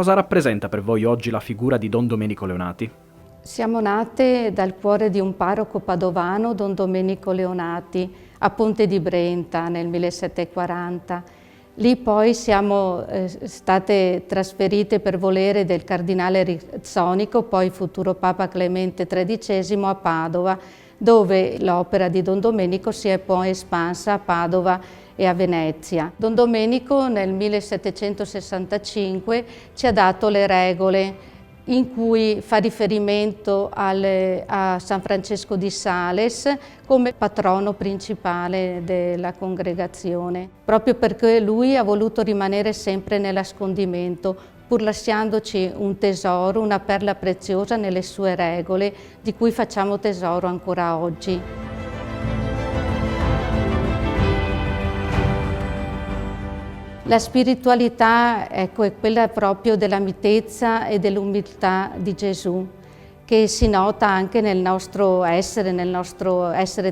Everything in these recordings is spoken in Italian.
Cosa rappresenta per voi oggi la figura di Don Domenico Leonati? Siamo nate dal cuore di un parroco padovano, Don Domenico Leonati, a Ponte di Brenta nel 1740. Lì poi siamo state trasferite per volere del cardinale Rizzonico, poi futuro Papa Clemente XIII, a Padova, dove l'opera di Don Domenico si è poi espansa a Padova e a Venezia. Don Domenico nel 1765 ci ha dato le regole in cui fa riferimento a San Francesco di Sales come patrono principale della congregazione, proprio perché lui ha voluto rimanere sempre nell'ascondimento, pur lasciandoci un tesoro, una perla preziosa nelle sue regole, di cui facciamo tesoro ancora oggi. La spiritualità, ecco, è quella proprio della mitezza e dell'umiltà di Gesù, che si nota anche nel nostro essere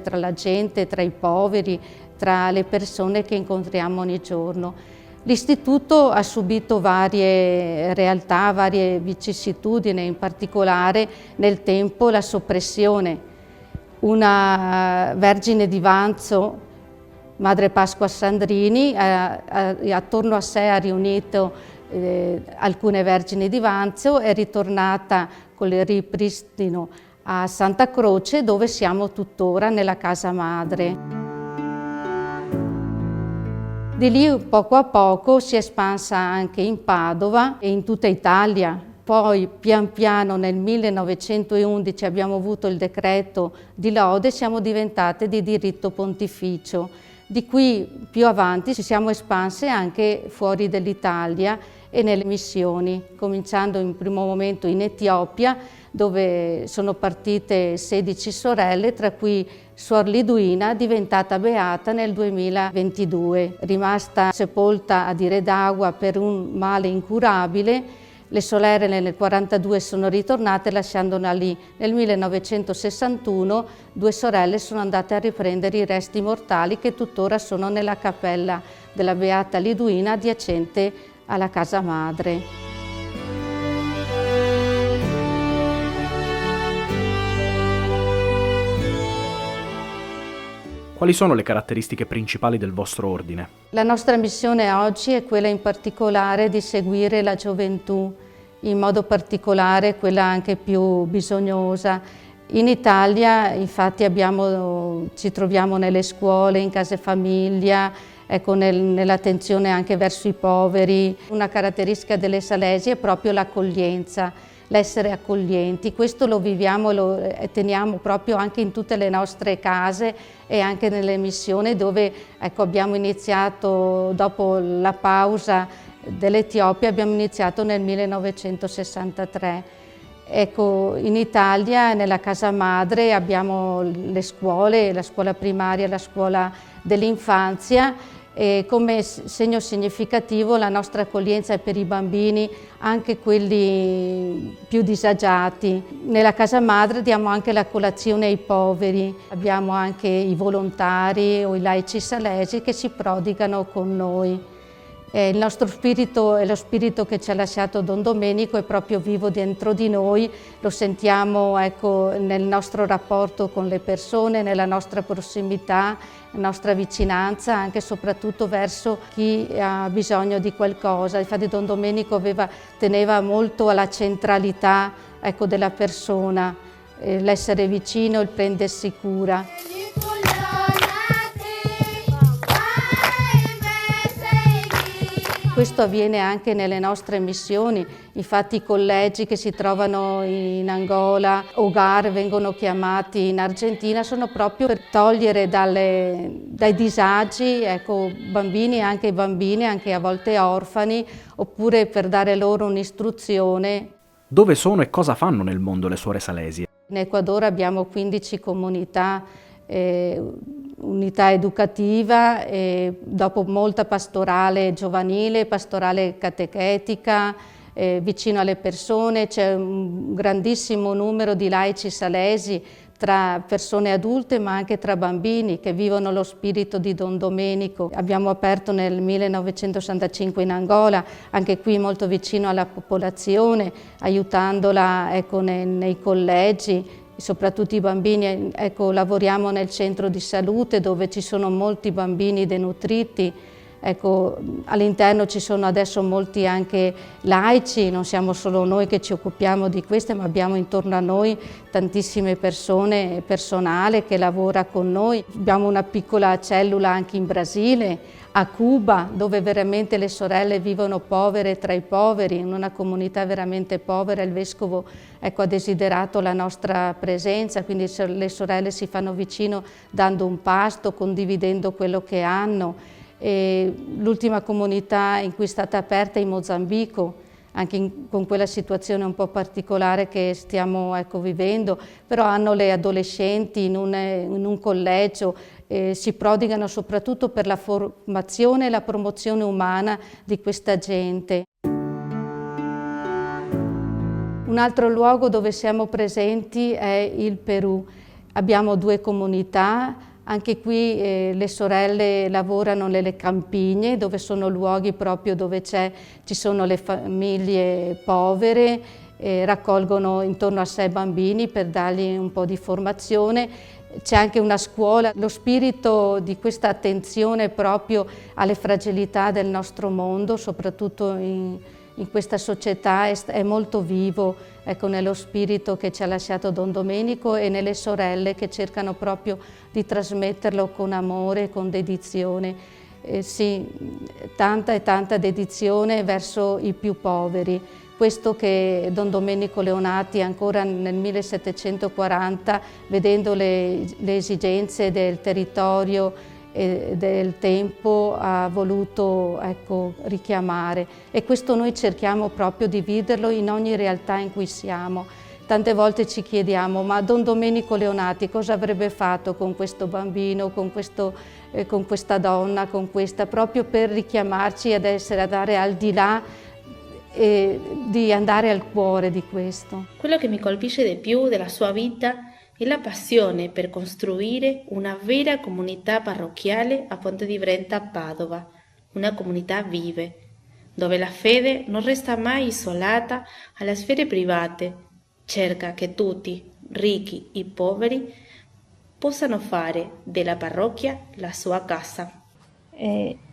tra la gente, tra i poveri, tra le persone che incontriamo ogni giorno. L'Istituto ha subito varie realtà, varie vicissitudini, in particolare nel tempo la soppressione. Una Vergine di Vanzo, Madre Pasqua Sandrini, attorno a sé ha riunito alcune Vergini di Vanzo, è ritornata con il ripristino a Santa Croce, dove siamo tuttora nella casa madre. Di lì poco a poco si è espansa anche in Padova e in tutta Italia. Poi pian piano nel 1911 abbiamo avuto il decreto di lode e siamo diventate di diritto pontificio. Di qui più avanti ci siamo espanse anche fuori dell'Italia e nelle missioni, cominciando in primo momento in Etiopia, dove sono partite 16 sorelle, tra cui Suor Liduina, diventata beata nel 2022, rimasta sepolta a Dire d'Agua per un male incurabile. Le sorelle nel 1942 sono ritornate lasciandola lì. Nel 1961 due sorelle sono andate a riprendere i resti mortali che tuttora sono nella cappella della Beata Liduina adiacente alla casa madre. Quali sono le caratteristiche principali del vostro ordine? La nostra missione oggi è quella in particolare di seguire la gioventù, in modo particolare quella anche più bisognosa. In Italia infatti ci troviamo nelle scuole, in case famiglia, ecco, nell'attenzione anche verso i poveri. Una caratteristica delle Salesi è proprio l'accoglienza, l'essere accoglienti. Questo lo viviamo e lo teniamo proprio anche in tutte le nostre case e anche nelle missioni dove, ecco, abbiamo iniziato dopo la pausa dell'Etiopia, abbiamo iniziato nel 1963. Ecco, in Italia, nella casa madre, abbiamo le scuole, la scuola primaria, la scuola dell'infanzia, e come segno significativo la nostra accoglienza è per i bambini, anche quelli più disagiati. Nella casa madre diamo anche la colazione ai poveri, abbiamo anche i volontari o i laici salesi che si prodigano con noi. Il nostro spirito e lo spirito che ci ha lasciato Don Domenico è proprio vivo dentro di noi, lo sentiamo, ecco, nel nostro rapporto con le persone, nella nostra prossimità, nella nostra vicinanza, anche e soprattutto verso chi ha bisogno di qualcosa. Infatti Don Domenico teneva molto alla centralità, ecco, della persona, l'essere vicino, il prendersi cura. Questo avviene anche nelle nostre missioni, infatti i collegi che si trovano in Angola, Hogar vengono chiamati in Argentina, sono proprio per togliere dai disagi, ecco, bambini, anche a volte orfani, oppure per dare loro un'istruzione. Dove sono e cosa fanno nel mondo le suore salesi? In Ecuador abbiamo 15 comunità, unità educativa, e dopo molta pastorale giovanile, pastorale catechetica, vicino alle persone. C'è un grandissimo numero di laici salesi, tra persone adulte ma anche tra bambini che vivono lo spirito di Don Domenico. Abbiamo aperto nel 1965 in Angola, anche qui molto vicino alla popolazione, aiutandola ecco, nei collegi, soprattutto i bambini. Ecco, lavoriamo nel centro di salute dove ci sono molti bambini denutriti. Ecco, all'interno ci sono adesso molti anche laici, non siamo solo noi che ci occupiamo di queste, ma abbiamo intorno a noi tantissime persone, personale che lavora con noi. Abbiamo una piccola cellula anche in Brasile, a Cuba, dove veramente le sorelle vivono povere tra i poveri, in una comunità veramente povera. Il Vescovo ecco, ha desiderato la nostra presenza, quindi le sorelle si fanno vicino dando un pasto, condividendo quello che hanno. L'ultima comunità in cui è stata aperta è in Mozambico, anche con quella situazione un po' particolare che stiamo ecco, vivendo, però hanno le adolescenti in un collegio, si prodigano soprattutto per la formazione e la promozione umana di questa gente. Un altro luogo dove siamo presenti è il Perù. Abbiamo 2 comunità. Anche qui le sorelle lavorano nelle campigne, dove sono luoghi proprio dove ci sono le famiglie povere, raccolgono intorno a sé bambini per dargli un po' di formazione. C'è anche una scuola. Lo spirito di questa attenzione proprio alle fragilità del nostro mondo, soprattutto in questa società, è molto vivo, ecco, nello spirito che ci ha lasciato Don Domenico e nelle sorelle che cercano proprio di trasmetterlo con amore, con dedizione. Sì, tanta e tanta dedizione verso i più poveri. Questo che Don Domenico Leonati ancora nel 1740, vedendo le esigenze del territorio e del tempo, ha voluto ecco, richiamare, e questo noi cerchiamo proprio di viverlo in ogni realtà in cui siamo. Tante volte ci chiediamo, ma Don Domenico Leonati cosa avrebbe fatto con questo bambino, con questa donna, proprio per richiamarci ad andare al di là e di andare al cuore di questo. Quello che mi colpisce di più della sua vita è la passione per costruire una vera comunità parrocchiale a Ponte di Brenta a Padova, una comunità viva, dove la fede non resta mai isolata alle sfere private, cerca che tutti, ricchi e poveri, possano fare della parrocchia la sua casa.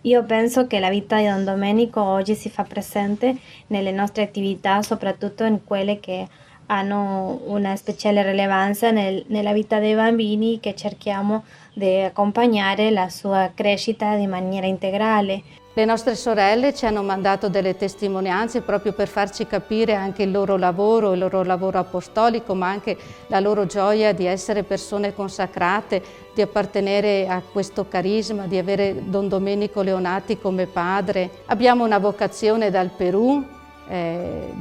Io penso che la vita di Don Domenico oggi si fa presente nelle nostre attività, soprattutto in quelle che hanno una speciale rilevanza nella vita dei bambini, che cerchiamo di accompagnare la sua crescita in maniera integrale. Le nostre sorelle ci hanno mandato delle testimonianze proprio per farci capire anche il loro lavoro apostolico, ma anche la loro gioia di essere persone consacrate, di appartenere a questo carisma, di avere Don Domenico Leonati come padre. Abbiamo una vocazione dal Perù,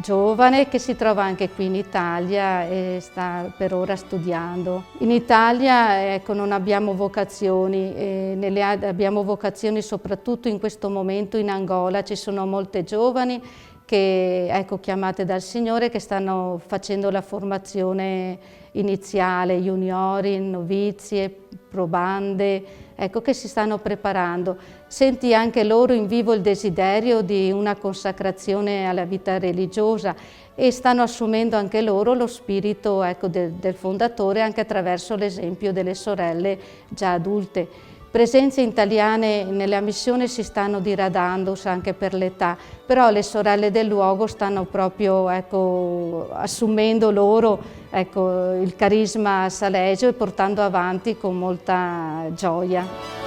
giovane, che si trova anche qui in Italia e sta per ora studiando. In Italia ecco, non abbiamo vocazioni, abbiamo vocazioni soprattutto in questo momento in Angola. Ci sono molte giovani che, ecco, chiamate dal Signore, che stanno facendo la formazione iniziale, juniori, novizie, probande, ecco, che si stanno preparando. Senti anche loro in vivo il desiderio di una consacrazione alla vita religiosa e stanno assumendo anche loro lo spirito ecco, del fondatore, anche attraverso l'esempio delle sorelle già adulte. Presenze italiane nella missione si stanno diradando anche per l'età, però le sorelle del luogo stanno proprio ecco, assumendo loro ecco, il carisma salesio e portando avanti con molta gioia.